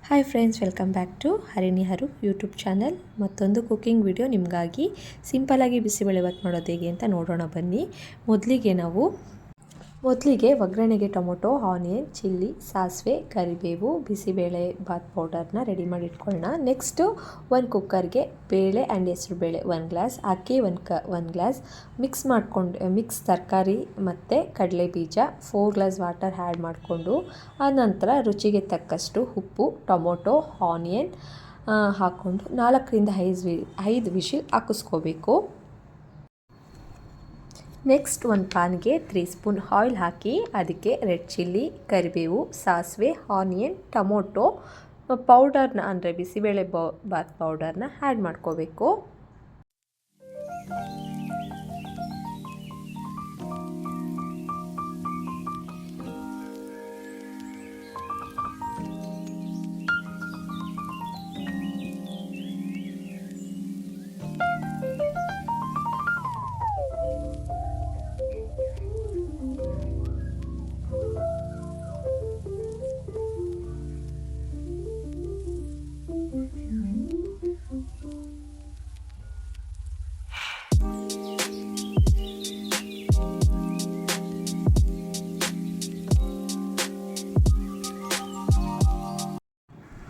Hi friends, welcome back to Harini Haru YouTube channel. ಮತ್ತೊಂದು cooking video ನಿಮಗಾಗಿ. ಸಿಂಪಲಾಗಿ ಬಿಸಿಬೇಳೆಭಾತ್ ಮಾಡೋದು ಹೇಗೆ ಅಂತ ನೋಡೋಣ ಬನ್ನಿ. ಮೊದಲಿಗೆ ಒಗ್ಗರಣೆಗೆ ಟೊಮೊಟೊ, ಆನಿಯನ್, ಚಿಲ್ಲಿ, ಸಾಸಿವೆ, ಕರಿಬೇವು, ಬಿಸಿಬೇಳೆ ಭಾತ್ ಪೌಡರ್ನ ರೆಡಿ ಮಾಡಿ ಇಟ್ಕೊಳ್ಳೋಣ. ನೆಕ್ಸ್ಟು ಒಂದು ಕುಕ್ಕರ್ಗೆ ಬೇಳೆ ಆ್ಯಂಡ್ ಹೆಸರು ಬೇಳೆ 1 ಗ್ಲಾಸ್, ಅಕ್ಕಿ 1 ಗ್ಲಾಸ್ ಮಿಕ್ಸ್ ತರಕಾರಿ ಮತ್ತು ಕಡಲೆ ಬೀಜ 4 ಗ್ಲಾಸ್ ವಾಟರ್ ಆ್ಯಡ್ ಮಾಡಿಕೊಂಡು, ಆನಂತರ ರುಚಿಗೆ ತಕ್ಕಷ್ಟು ಉಪ್ಪು, ಟೊಮೊಟೊ, ಆನಿಯನ್ ಹಾಕ್ಕೊಂಡು 4ರಿಂದ 5 ವಿಶಿಲ್ ಹಾಕಿಸ್ಕೋಬೇಕು. ನೆಕ್ಸ್ಟ್ ಒಂದು ಪಾನ್ಗೆ 3 ಸ್ಪೂನ್ ಆಯಿಲ್ ಹಾಕಿ ಅದಕ್ಕೆ ರೆಡ್ ಚಿಲ್ಲಿ, ಕರಿಬೇವು, ಸಾಸಿವೆ, ಆನಿಯನ್, ಟೊಮೊಟೊ ಪೌಡರ್ನ ಅಂದರೆ ಬಿಸಿಬೇಳೆ ಭಾತ್ ಪೌಡರ್ನ ಆ್ಯಡ್ ಮಾಡ್ಕೋಬೇಕು.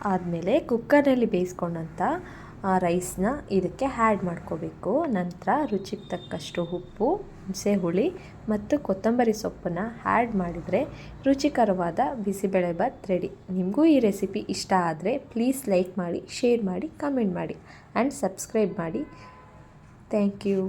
ಆದಮೇಲೆ ಕುಕ್ಕರ್ನಲ್ಲಿ ಬೇಯಿಸ್ಕೊಂಡಂಥ ರೈಸ್ನ ಇದಕ್ಕೆ ಆ್ಯಡ್ ಮಾಡ್ಕೋಬೇಕು. ನಂತರ ರುಚಿಗೆ ತಕ್ಕಷ್ಟು ಉಪ್ಪು, ಹುಣಸೆ ಹುಳಿ ಮತ್ತು ಕೊತ್ತಂಬರಿ ಸೊಪ್ಪನ್ನು ಆ್ಯಡ್ ಮಾಡಿದರೆ ರುಚಿಕರವಾದ ಬಿಸಿಬೇಳೆಭಾತ್ ರೆಡಿ. ನಿಮಗೂ ಈ ರೆಸಿಪಿ ಇಷ್ಟ ಆದರೆ ಪ್ಲೀಸ್ ಲೈಕ್ ಮಾಡಿ, ಶೇರ್ ಮಾಡಿ, ಕಮೆಂಟ್ ಮಾಡಿ ಆ್ಯಂಡ್ ಸಬ್ಸ್ಕ್ರೈಬ್ ಮಾಡಿ. Thank you.